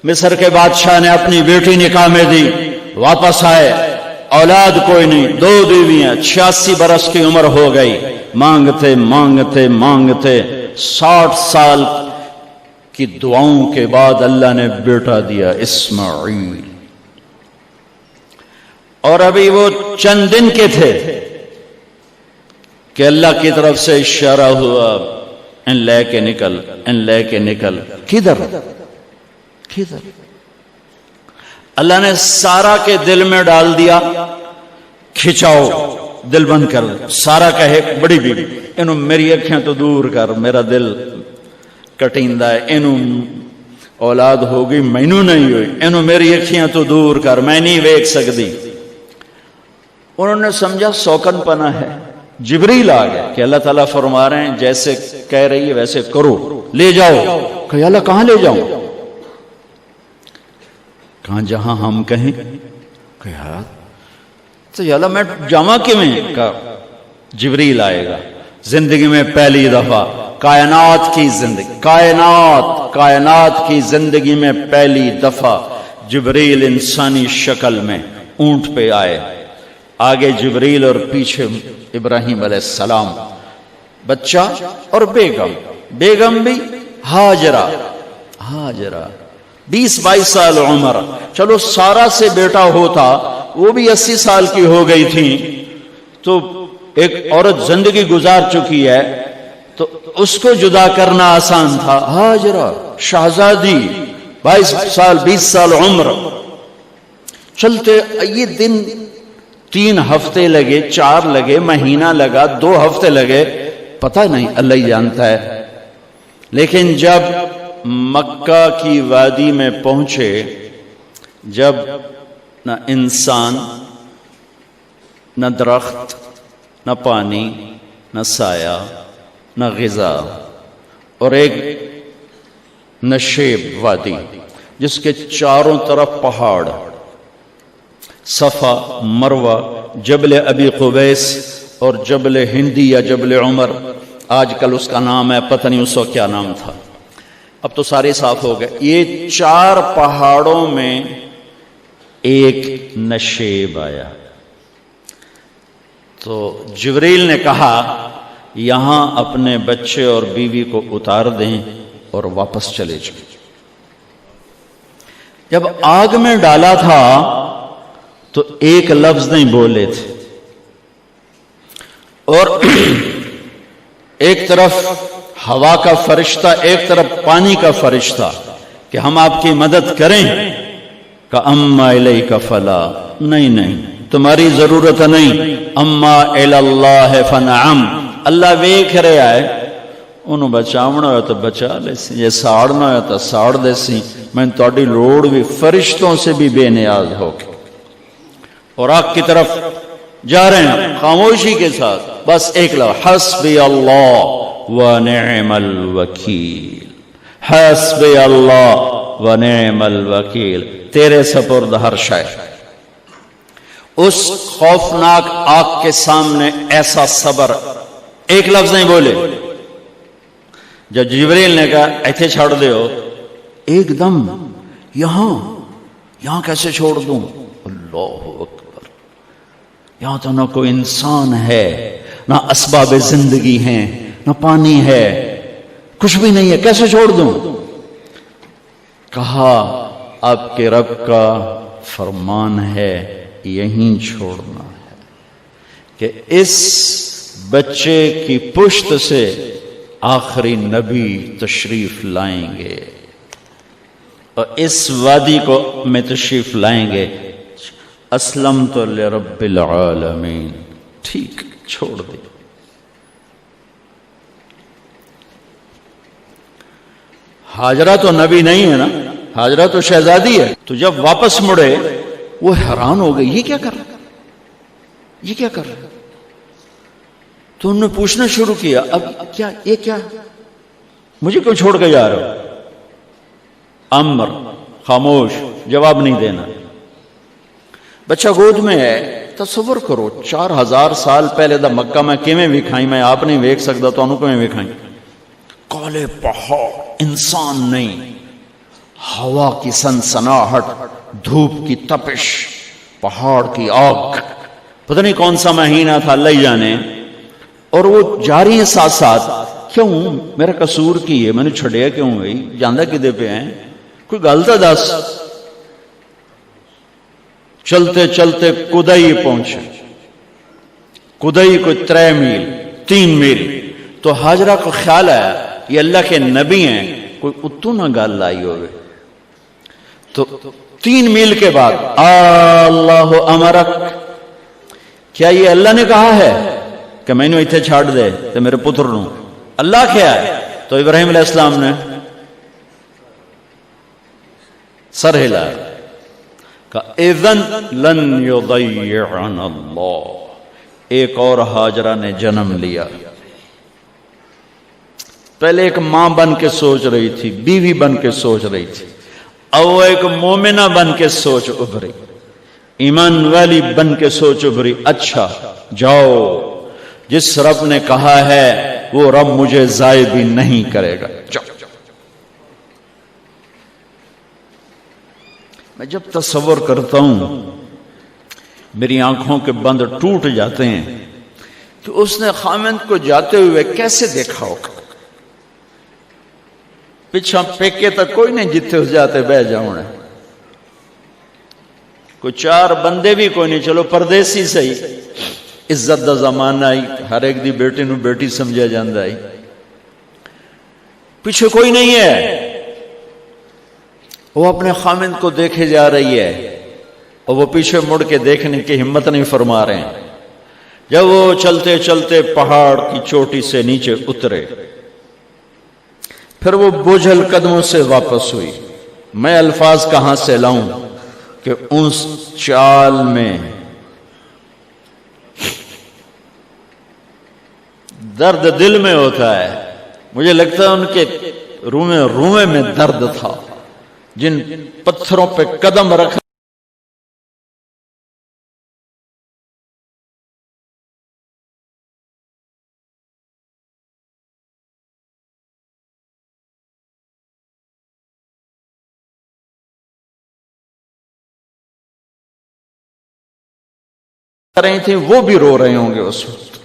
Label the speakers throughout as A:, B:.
A: مصر کے بادشاہ نے اپنی بیٹی نکاح میں دی، واپس آئے، اولاد کوئی نہیں، 2 بیویاں، 86 برس کی عمر ہو گئی، مانگتے مانگتے مانگتے 60 سال کی دعاؤں کے بعد اللہ نے بیٹا دیا، اسماعیل۔ اور ابھی وہ چند دن کے تھے کہ اللہ کی طرف سے اشارہ ہوا، ان لے کے نکل، ان لے کے نکل۔ کدھر کدھر؟ اللہ نے سارا کے دل میں ڈال دیا، کھچاؤ، دل بند کر۔ سارا کہے بڑی بیوی، انہوں میری اکھیں تو دور کر، میرا دل کٹیندہ ہے، انہوں اولاد ہوگی مینوں نہیں ہوئی، انہوں میری اکھیں تو دور کر، میں نہیں ویکھ سکتی۔ انہوں نے سمجھا سوکن پنا ہے۔ جبریل آ گیا کہ اللہ تعالیٰ فرما رہے ہیں جیسے کہہ رہی ہے ویسے کرو، لے جاؤ۔ کہ اللہ کہاں لے جاؤں؟ کہاں جہاں ہم کہیں۔ کہ یار تو اللہ میں جامع کیویں؟ کہا جبریل آئے گا زندگی میں پہلی دفعہ، کائنات کی زندگی، کائنات کی زندگی میں پہلی دفعہ جبریل انسانی شکل میں اونٹ پہ آئے، آگے جبریل اور پیچھے ابراہیم علیہ السلام، بچہ اور بیگم بھی ہاجرہ 20-22 سال عمر۔ چلو سارا سے بیٹا ہوتا، وہ بھی 80 سال کی ہو گئی تھی، تو ایک عورت زندگی گزار چکی ہے تو اس کو جدا کرنا آسان تھا۔ ہاجرہ شہزادی، 22 سال 20 سال عمر۔ چلتے یہ دن 3 ہفتے لگے، 4 لگے، مہینہ لگا، 2 ہفتے لگے، پتہ نہیں، اللہ ہی جانتا ہے۔ لیکن جب مکہ کی وادی میں پہنچے، جب نہ انسان، نہ درخت، نہ پانی، نہ سایہ، نہ غذا، اور ایک نشیب وادی جس کے چاروں طرف پہاڑ، صفا، مروہ، جبل ابی قبیس اور جبل ہندی یا جبل عمر، آج کل اس کا نام ہے، پتہ نہیں اس وقت کیا نام تھا، اب تو سارے صاف ہو گئے۔ یہ 4 پہاڑوں میں ایک نشیب آیا، تو جبریل نے کہا یہاں اپنے بچے اور بیوی کو اتار دیں اور واپس چلے جائیں۔ جب آگ میں ڈالا تھا تو ایک لفظ نہیں بولے تھے، اور ایک طرف ہوا کا فرشتہ، ایک طرف پانی کا فرشتہ کہ ہم آپ کی مدد کریں، کہ اما الیک فلا، نہیں تمہاری ضرورت نہیں، اما الی اللہ فنعم، اللہ ویکھ رہا ہے، انہوں بچاونا ہو تو بچا لے سی، یہ ساڑنا ہو تو ساڑ دے سی، میں تہاڈی لوڑ بھی فرشتوں سے بھی بے نیاز ہو کے۔ اور آگ کی طرف جا رہے ہیں خاموشی کے ساتھ، بس ایک لفظ، حسبی اللہ ونعم الوکیل، حسبی اللہ ونعم الوکیل، تیرے سپرد ہر شے۔ اس خوفناک آگ کے سامنے ایسا صبر، ایک لفظ نہیں بولے۔ جب جبریل نے کہا ایتھے چھوڑ دیو، ایک دم یہاں کیسے چھوڑ دوں؟ اللہ اکبر، یہاں تو نہ کوئی انسان ہے، نہ اسباب زندگی ہیں، نہ پانی ہے، کچھ بھی نہیں ہے، کیسے چھوڑ دوں؟ کہا آپ کے رب کا فرمان ہے یہیں چھوڑنا ہے، کہ اس بچے کی پشت سے آخری نبی تشریف لائیں گے اور اس وادی کو میں تشریف لائیں گے۔ اسلمت لرب العالمین، ٹھیک چھوڑ دے۔ ہاجرہ تو نبی نہیں ہے نا، ہاجرہ تو شہزادی ہے۔ تو جب واپس مڑے وہ حیران ہو گئی، یہ کیا کر رہا، یہ کیا کر رہا؟ تو انہوں نے پوچھنا شروع کیا، اب کیا یہ کیا، مجھے کیوں چھوڑ کے جا رہا ہو؟ امر، خاموش، جواب نہیں دینا۔ بچہ گود میں ہے، تصور کرو 4000 سال پہلے دا مکہ میں کیویں وکھائی، میں آپ نہیں ویکھ سکدا تو انہوں کیویں وکھائی؟ کالے پہاڑ، انسان نہیں، ہوا کی سنسناہٹ، دھوپ کی تپش، پہاڑ کی آگ، پتہ نہیں کون سا مہینہ تھا اللہ ہی جانے، اور وہ جاری ہیں ساتھ ساتھ. کیوں میرا قصور کی ہے، میں نے چھڑیا کیوں گئی، جاندہ کدے پہ ہیں، کوئی غلطہ دس. چلتے چلتے کدئی پہنچے. کدئی کوئی 3 میل 3 میل. تو ہاجرہ کو خیال آیا یہ اللہ کے نبی ہیں، کوئی اتو نہ گال لائی ہوئے. تو 3 میل کے بعد اللہ امرک، کیا یہ اللہ نے کہا ہے کہ میں نے اتنے چھاڑ دے تو میرے پتر نو، اللہ کیا ہے؟ تو ابراہیم علیہ السلام نے سر ہلا کہ اذن لن یضیعنا اللہ. ایک اور ہاجرہ نے جنم لیا. پہلے ایک ماں بن کے سوچ رہی تھی، بیوی بن کے سوچ رہی تھی، اب وہ ایک مومنہ بن کے سوچ ابھری، ایمان والی بن کے سوچ ابھری. اچھا جاؤ، جس رب نے کہا ہے وہ رب مجھے ضائع بھی نہیں کرے گا. جاؤ. میں جب تصور کرتا ہوں میری آنکھوں کے بند ٹوٹ جاتے ہیں کہ اس نے خامند کو جاتے ہوئے کیسے دیکھا ہوگا. پچھا پیکے تک کوئی نہیں، جتنے اس جاتے بہ جاؤں، کوئی 4 بندے بھی کوئی نہیں، چلو پردیسی صحیح، عزت دا زمانہ آئی، ہر ایک دی بیٹی نو بیٹی سمجھا جاندہ آئی، پیچھے کوئی نہیں ہے. وہ اپنے خامند کو دیکھے جا رہی ہے اور وہ پیچھے مڑ کے دیکھنے کی ہمت نہیں فرما رہے ہیں. جب وہ چلتے چلتے پہاڑ کی چوٹی سے نیچے اترے، پھر وہ بوجھل قدموں سے واپس ہوئی. میں الفاظ کہاں سے لاؤں کہ اس چال میں درد دل میں ہوتا ہے. مجھے لگتا ہے ان کے رومے میں درد تھا. جن پتھروں پہ قدم رکھ رہی تھیں وہ بھی رو رہے ہوں گے اس وقت.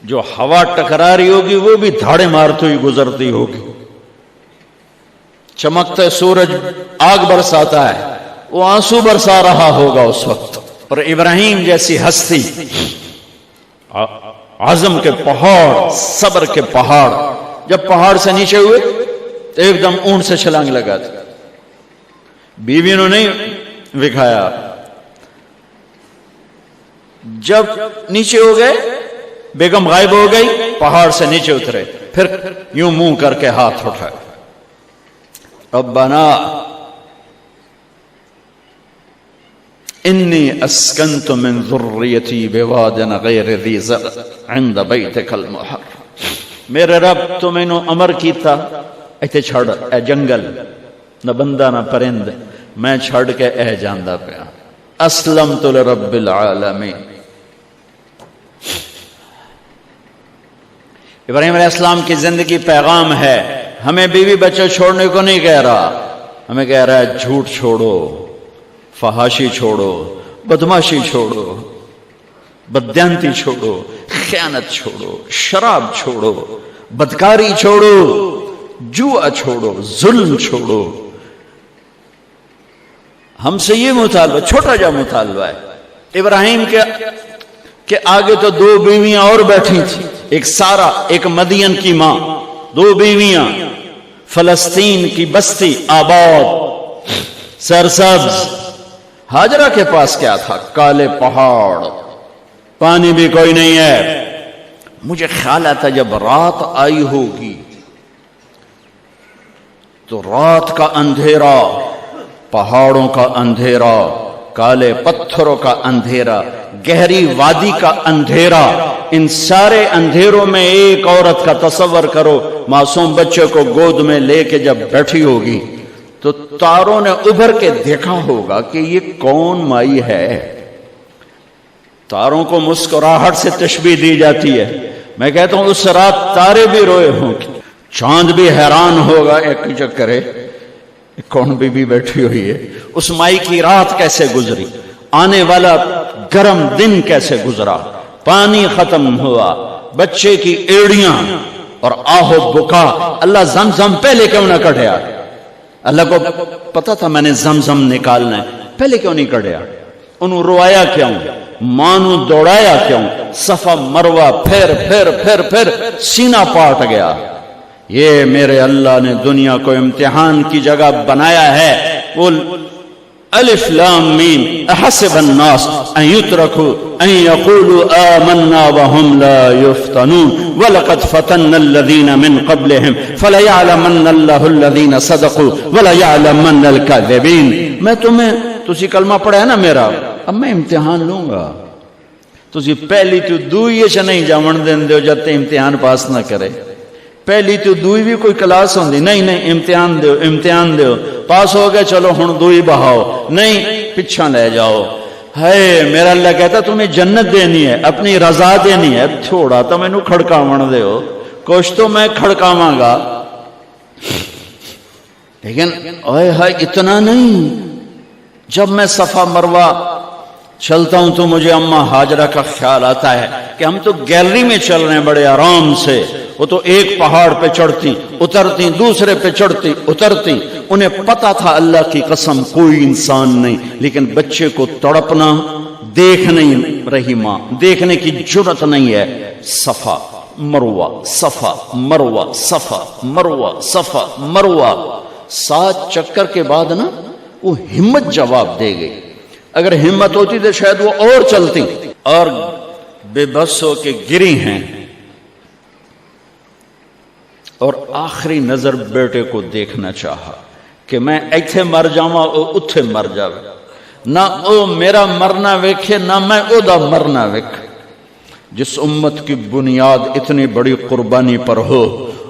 A: جو ہوا ٹکرا رہی ہوگی وہ بھی دھاڑے مارتی ہوئی گزرتی ہوگی. چمکتا سورج آگ برساتا ہے، وہ آنسو برسا رہا ہوگا اس وقت. اور ابراہیم جیسی ہستی، عزم کے پہاڑ، صبر کے پہاڑ، جب پہاڑ سے نیچے ہوئے تو ایک دم اونٹ سے چھلانگ لگا تھا. بیوی نے نہیں دکھایا. جب نیچے ہو گئے، بیگم غائب ہو گئی، پہاڑ سے نیچے اترے، پھر یوں منہ کر کے ہاتھ اٹھائے، ربنا انی اسکنت من ذریتی بواد غیر ذی زرع عند بیتک المحرم. میرے رب تو میں نے امر کیتا ایتھے چھڑ، اے جنگل، نہ بندہ نہ پرند، میں چھڑ کے اے جاندہ پیا. اسلمت لرب العالمین. ابراہیم علیہ السلام کی زندگی پیغام ہے. ہمیں بیوی بچے چھوڑنے کو نہیں کہہ رہا، ہمیں کہہ رہا ہے جھوٹ چھوڑو، فحاشی چھوڑو، بدماشی چھوڑو، بددیانتی چھوڑو، خیانت چھوڑو، شراب چھوڑو، بدکاری چھوڑو، جوا چھوڑو، ظلم چھوڑو. ہم سے یہ مطالبہ، چھوٹا جا مطالبہ ہے. ابراہیم کے آگے تو 2 بیویاں اور بیٹھی تھیں، ایک سارا، ایک مدین کی ماں، 2 بیویاں. فلسطین کی بستی آباد، سرسبز. ہاجرہ کے پاس کیا تھا؟ کالے پہاڑ، پانی بھی کوئی نہیں ہے. مجھے خیال آتا جب رات آئی ہوگی تو رات کا اندھیرا، پہاڑوں کا اندھیرا، کالے پتھروں کا اندھیرا، گہری وادی کا اندھیرا، ان سارے اندھیروں میں ایک عورت کا تصور کرو، معصوم بچے کو گود میں لے کے جب بیٹھی ہوگی تو تاروں نے ابھر کے دیکھا ہوگا کہ یہ کون مائی ہے. تاروں کو مسکراہٹ سے تشبیہ دی جاتی ہے. میں کہتا ہوں اس رات تارے بھی روئے ہوں گے، چاند بھی حیران ہوگا ایک چکرے کون بی بی بیٹھی ہوئی ہے، اس مائی کی رات کیسے گزری، آنے والا گرم دن کیسے گزرا، پانی ختم ہوا، بچے کی ایڑیاں اور آہو بکا۔ اللہ زمزم پہلے کیوں نہ کڑھیا؟ اللہ کو پتا تھا میں نے زمزم نکالنا ہے، پہلے کیوں نہیں کڑھیا؟ انہوں روایا کیوں؟ مانو دوڑایا کیوں؟ صفا مروہ پھر پھر پھر پھر سینہ پاٹ گیا۔ یہ میرے اللہ نے دنیا کو امتحان کی جگہ بنایا ہے۔ قل الف لام میم احسب الناس ان يتركوا ان يقولوا آمنا وهم لا يفتنون ولقد فتنا الذين من قبلهم فليعلمن الله الذين صدقوا وليعلمن الكاذبين۔ میں تسی کلمہ پڑھا ہے نا میرا، اب میں امتحان لوں گا۔ تسی پہلی تو دوئی چ نہیں جاون دین دیو جب تے امتحان پاس نہ کرے۔ پہلی تو دوئی بھی کوئی کلاس ہوندی نہیں، امتحان دیو امتحان دیو، پاس ہو گئے چلو ہن دوئی بہاؤ، نہیں پیچھا لے جاؤ۔ ہے میرا اللہ کہتا تمہیں جنت دینی ہے، اپنی رضا دینی ہے، تھوڑا تو مینوں کھڑکاون دیو، کچھ تو میں کھڑکاواں گا، لیکن اوئے ہائے اتنا نہیں۔ جب میں صفا مروہ چلتا ہوں تو مجھے اماں ہاجرہ کا خیال آتا ہے کہ ہم تو گیلری میں چل رہے ہیں بڑے آرام سے، وہ تو ایک پہاڑ پہ چڑھتی اترتی، دوسرے پہ چڑھتی اترتی، انہیں پتا تھا اللہ کی قسم کوئی انسان نہیں، لیکن بچے کو تڑپنا دیکھ نہیں رہی ماں، دیکھنے کی جرت نہیں ہے۔ صفا مروہ صفا مروہ صفا مروہ صفا مروہ، 7 چکر کے بعد نا وہ ہمت جواب دے گئی۔ اگر ہمت ہوتی تو شاید وہ اور چلتی، اور بے بس ہو کے گری ہیں، اور آخری نظر بیٹے کو دیکھنا چاہا کہ میں ایتھے مر جاواں او اتھے مر جاوے، نہ او میرا مرنا ویکھے نہ میں او دا مرنا ویکھ۔ جس امت کی بنیاد اتنی بڑی قربانی پر ہو،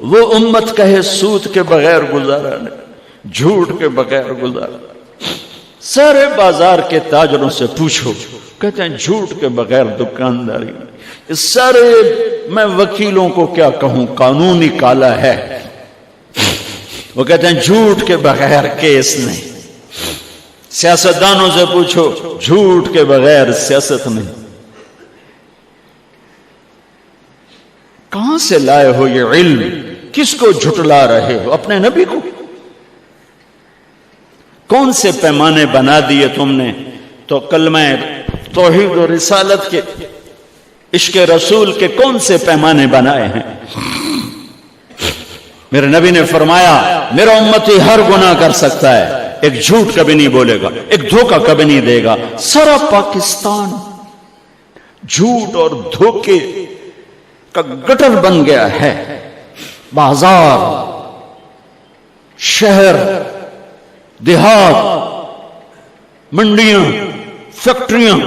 A: وہ امت کہے سود کے بغیر گزارا نہیں، جھوٹ کے بغیر گزارا۔ سارے بازار کے تاجروں سے پوچھو، کہتے ہیں جھوٹ کے بغیر دکانداری نہیں۔ سارے میں وکیلوں کو کیا کہوں، قانونی کالا ہے، وہ کہتے ہیں جھوٹ کے بغیر کیس نہیں۔ سیاستدانوں سے پوچھو، جھوٹ کے بغیر سیاست نہیں۔ کہاں سے لائے ہو یہ علم؟ کس کو جھٹلا رہے ہو؟ اپنے نبی کو؟ کون سے پیمانے بنا دیے تم نے؟ تو کلمہ توحید و رسالت کے، عشق رسول کے کون سے پیمانے بنائے ہیں؟ میرے نبی نے فرمایا میرا امتی ہر گناہ کر سکتا ہے، ایک جھوٹ کبھی نہیں بولے گا، ایک دھوکہ کبھی نہیں دے گا۔ سارا پاکستان جھوٹ اور دھوکے کا گٹر بن گیا ہے۔ بازار، شہر، دیہات، منڈیاں، فیکٹریاں،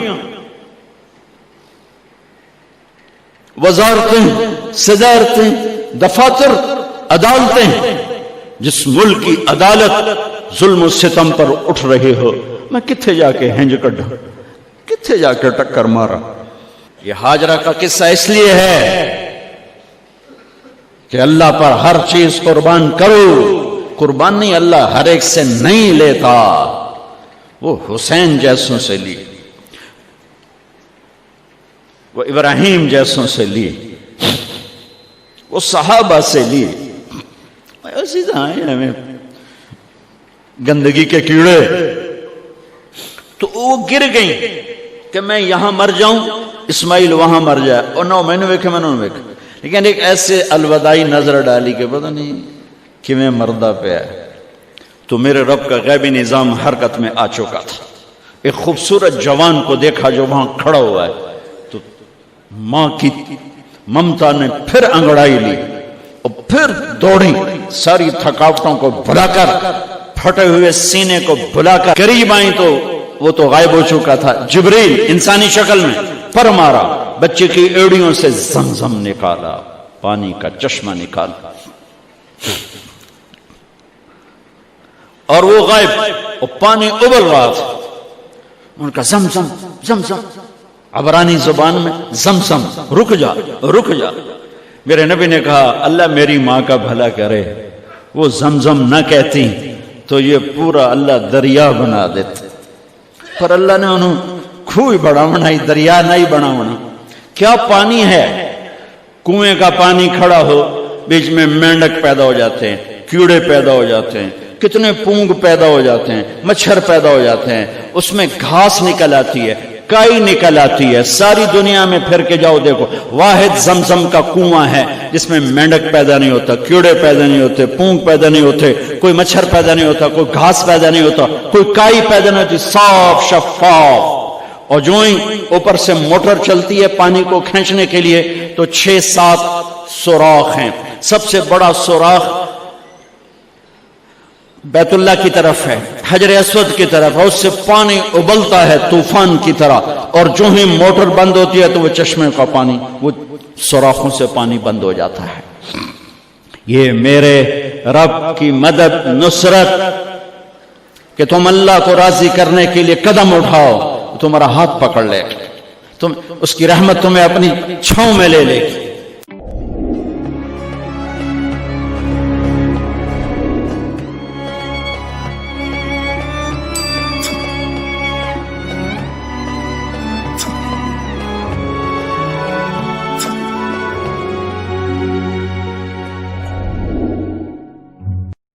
A: وزارتیں، صدارتیں، دفاتر، عدالتیں، جس ملک کی عدالت ظلم و ستم پر اٹھ رہے ہو، میں کتھے جا کے ہنج کڈا، کتھے جا کے ٹکر مارا۔ یہ ہاجرہ کا قصہ اس لیے ہے کہ اللہ پر ہر چیز قربان کرو۔ قربان نہیں، اللہ ہر ایک سے نہیں لیتا، وہ حسین جیسوں سے لی، وہ ابراہیم جیسوں سے لی، وہ صحابہ سے لی۔ ایسی ہمیں گندگی کے کیڑے، تو وہ گر گئیں کہ میں یہاں مر جاؤں، اسماعیل وہاں مر جائے، اور نہ میں نے ویکھے میں نے ویکھے، لیکن ایک ایسے الوداعی نظر ڈالی کہ پتہ نہیں کہ میں مردہ پہ ہے۔ تو میرے رب کا غیبی نظام حرکت میں آ چکا تھا۔ ایک خوبصورت جوان کو دیکھا جو وہاں کھڑا ہوا ہے، تو ماں کی ممتا نے پھر انگڑائی لی اور پھر دوڑی، ساری تھکاوٹوں کو بھلا کر، پھٹے ہوئے سینے کو بھلا کر قریب آئیں تو وہ تو غائب ہو چکا تھا۔ جبریل انسانی شکل میں پر مارا، بچے کی ایڑیوں سے زمزم نکالا، پانی کا چشمہ نکالا، اور وہ غائب، اور پانی ابل رہا تھا۔ ان کا زمزم زمزم، عبرانی زبان میں زمزم، رک جا رک جا۔ میرے نبی نے کہا اللہ میری ماں کا بھلا کرے، وہ زمزم نہ کہتی تو یہ پورا اللہ دریا بنا دیتے، پر اللہ نے انہوں کھوئی بڑھاونا ہی دریا نہیں بناونا۔ کیا پانی ہے، کنویں کا پانی کھڑا ہو، بیچ میں مینڈک پیدا ہو جاتے ہیں، کیڑے پیدا ہو جاتے ہیں، کتنے پونگ پیدا ہو جاتے ہیں، مچھر پیدا ہو جاتے ہیں، اس میں گھاس نکل آتی ہے، کائی نکل آتی ہے، ساری دنیا میں پھر کے جاؤ دیکھو، واحد زمزم کا کنواں ہے جس میں مینڈک پیدا نہیں ہوتا، کیڑے پیدا نہیں ہوتے، پونگ پیدا نہیں ہوتے، کوئی مچھر پیدا نہیں ہوتا، کوئی گھاس پیدا نہیں ہوتا، کوئی کائی پیدا نہیں ہوتی، صاف شفاف۔ اور جو ہی اوپر سے موٹر چلتی ہے پانی کو کھینچنے کے لیے تو 6-7 سوراخ ہیں، سب سے بڑا سوراخ بیت اللہ کی طرف ہے، حجر اسود کی طرف ہے، اس سے پانی ابلتا ہے طوفان کی طرح، اور جو ہی موٹر بند ہوتی ہے تو وہ چشمے کا پانی، وہ سوراخوں سے پانی بند ہو جاتا ہے۔ یہ میرے رب کی مدد، نصرت، کہ تم اللہ کو راضی کرنے کے لیے قدم اٹھاؤ، تمہارا ہاتھ پکڑ لے، تم اس کی رحمت تمہیں اپنی چھاؤں میں لے لے گی۔